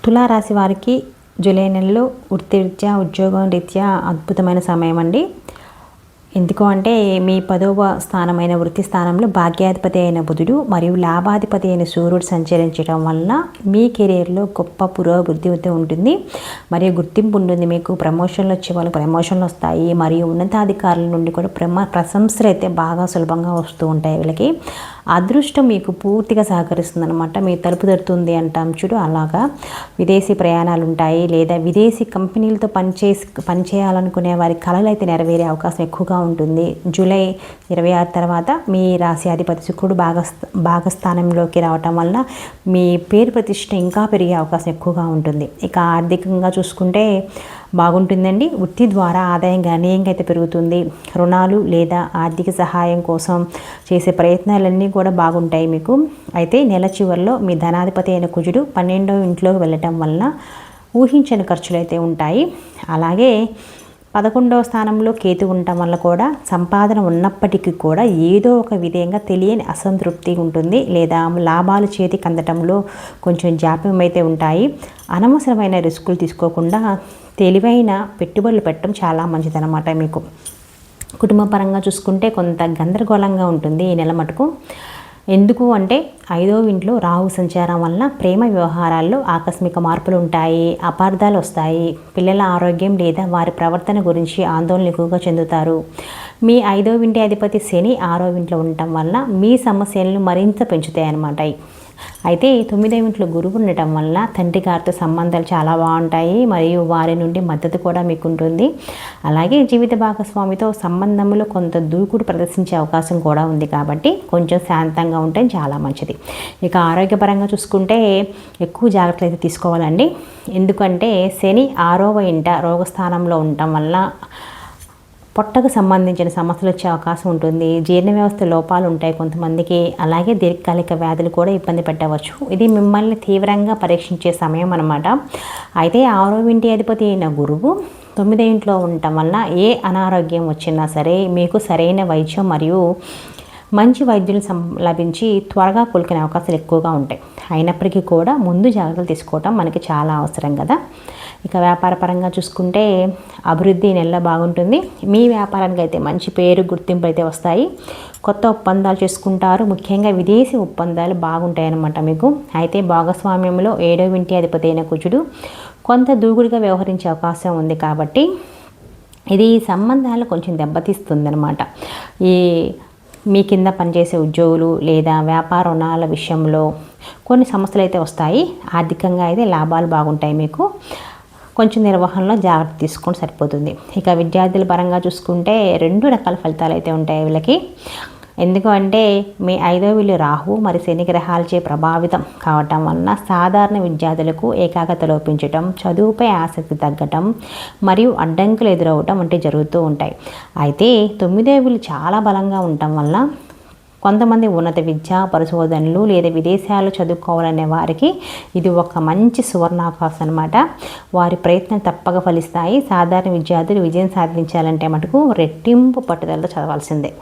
తులారాశి వారికి జూలై నెలలో వృత్తిరీత్యా ఉద్యోగం రీత్యా అద్భుతమైన సమయం అండి. ఎందుకు అంటే మీ 10వ స్థానమైన వృత్తి స్థానంలో భాగ్యాధిపతి అయిన బుధుడు మరియు లాభాధిపతి అయిన సూర్యుడు సంచరించడం వలన మీ కెరీర్లో గొప్ప పురోభివృద్ధి ఉంటుంది. మరియు గుర్తింపు ఉంటుంది. మీకు ప్రమోషన్లు వచ్చే వాళ్ళకి ప్రమోషన్లు వస్తాయి. మరియు ఉన్నతాధికారుల నుండి కూడా ప్రశంసలు అయితే బాగా సులభంగా వస్తూ ఉంటాయి. వీళ్ళకి అదృష్టం మీకు పూర్తిగా సహకరిస్తుంది అనమాట. మీ తలుపు తడుతుంది అంటాం చూడు, అలాగా విదేశీ ప్రయాణాలు ఉంటాయి. లేదా విదేశీ కంపెనీలతో పనిచేయాలనుకునే వారి కళలు అయితే నెరవేరే అవకాశం ఎక్కువగా ఉంటుంది. జూలై 26 తర్వాత మీ రాశి అధిపతి శుక్రుడు భాగస్థానంలోకి రావటం వల్ల మీ పేరు ప్రతిష్ట ఇంకా పెరిగే అవకాశం ఎక్కువగా ఉంటుంది. ఇక ఆర్థికంగా చూసుకుంటే బాగుంటుందండి. వృత్తి ద్వారా ఆదాయం గణనీయంగా అయితే పెరుగుతుంది. రుణాలు లేదా ఆర్థిక సహాయం కోసం చేసే ప్రయత్నాలన్నీ కూడా బాగుంటాయి మీకు. అయితే నెల చివరిలో మీ ధనాధిపతి అయిన కుజుడు 12వ ఇంట్లోకి వెళ్ళటం వలన ఊహించని ఖర్చులు అయితే ఉంటాయి. అలాగే 11వ స్థానంలో కేతు ఉండటం వల్ల కూడా సంపాదన ఉన్నప్పటికీ కూడా ఏదో ఒక విధంగా తెలియని అసంతృప్తి ఉంటుంది. లేదా లాభాలు చేతికి అందటంలో కొంచెం జాప్యం అయితే ఉంటాయి. అనవసరమైన రిస్కులు తీసుకోకుండా తెలివైన పెట్టుబడులు పెట్టడం చాలా మంచిదన్నమాట. మీకు కుటుంబ పరంగా చూసుకుంటే కొంత గందరగోళంగా ఉంటుంది ఈ నెల మటుకు. ఎందుకు అంటే 5వ ఇంట్లో రాహు సంచారం వలన ప్రేమ వ్యవహారాల్లో ఆకస్మిక మార్పులు ఉంటాయి. అపార్థాలు వస్తాయి. పిల్లల ఆరోగ్యం లేదా వారి ప్రవర్తన గురించి ఆందోళన ఎక్కువగా చెందుతారు. మీ 5వ ఇంటి అధిపతి శని 6వ ఇంట్లో ఉండటం వలన మీ సమస్యలను మరింత పెంచుతాయి అన్నమాట. అయితే 9వ ఇంట్లో గురువు ఉండటం వల్ల తండ్రి గారితో సంబంధాలు చాలా బాగుంటాయి. మరియు వారి నుండి మద్దతు కూడా మీకు ఉంటుంది. అలాగే జీవిత భాగస్వామితో సంబంధంలో కొంత దూకుడు ప్రదర్శించే అవకాశం కూడా ఉంది. కాబట్టి కొంచెం శాంతంగా ఉంటే చాలా మంచిది. ఇక ఆరోగ్యపరంగా చూసుకుంటే ఎక్కువ జాగ్రత్తలు అయితే తీసుకోవాలండి. ఎందుకంటే శని 6వ ఇంట రోగస్థానంలో ఉండటం వల్ల పొట్టకు సంబంధించిన సమస్యలు వచ్చే అవకాశం ఉంటుంది. జీర్ణ వ్యవస్థ లోపాలు ఉంటాయి కొంతమందికి. అలాగే దీర్ఘకాలిక వ్యాధులు కూడా ఇబ్బంది పెట్టవచ్చు. ఇది మిమ్మల్ని తీవ్రంగా పరీక్షించే సమయం అన్నమాట. అయితే 6వ ఇంటి అధిపతి అయిన గురువు 9వ ఇంట్లో ఉండటం వలన ఏ అనారోగ్యం వచ్చినా సరే మీకు సరైన వైద్యం మరియు మంచి వైద్యులు లభించి త్వరగా కోలుకునే అవకాశాలు ఎక్కువగా ఉంటాయి. అయినప్పటికీ కూడా ముందు జాగ్రత్తలు తీసుకోవడం మనకి చాలా అవసరం కదా. ఇక వ్యాపార పరంగా చూసుకుంటే అభివృద్ధి నెలలో బాగుంటుంది. మీ వ్యాపారానికి అయితే మంచి పేరు గుర్తింపు అయితే వస్తాయి. కొత్త ఒప్పందాలు చేసుకుంటారు. ముఖ్యంగా విదేశీ ఒప్పందాలు బాగుంటాయి అన్నమాట మీకు. అయితే భాగస్వామ్యంలో 7వ ఇంటి అధిపతి అయిన కుజుడు కొంత దూకుడుగా వ్యవహరించే అవకాశం ఉంది. కాబట్టి ఇది సంబంధాలు కొంచెం దెబ్బతీస్తుంది అన్నమాట. మీ కింద పనిచేసే ఉద్యోగులు లేదా వ్యాపార రుణాల విషయంలో కొన్ని సమస్యలు అయితే వస్తాయి. ఆర్థికంగా అయితే లాభాలు బాగుంటాయి మీకు. కొంచెం నిర్వహణలో జాగ్రత్త తీసుకొని సరిపోతుంది. ఇక విద్యార్థుల పరంగా చూసుకుంటే 2 రకాల ఫలితాలు అయితే ఉంటాయి వీళ్ళకి. ఎందుకంటే మీ 5వ ఇల్లు రాహు మరి శని గ్రహాలచే ప్రభావితం కావటం వలన సాధారణ విద్యార్థులకు ఏకాగ్రత లోపించటం, చదువుపై ఆసక్తి తగ్గటం మరియు అడ్డంకులు ఎదురవటం వంటివి జరుగుతూ ఉంటాయి. అయితే 9వ ఇల్లు చాలా బలంగా ఉండటం వల్ల కొంతమంది ఉన్నత విద్య పరిశోధనలు లేదా విదేశాలు చదువుకోవాలనే వారికి ఇది ఒక మంచి సువర్ణావకాశం అన్నమాట. వారి ప్రయత్నం తప్పక ఫలిస్తాయి. సాధారణ విద్యార్థులు విజయం సాధించాలంటే మటుకు రెట్టింపు పట్టుదలతో చదవాల్సిందే.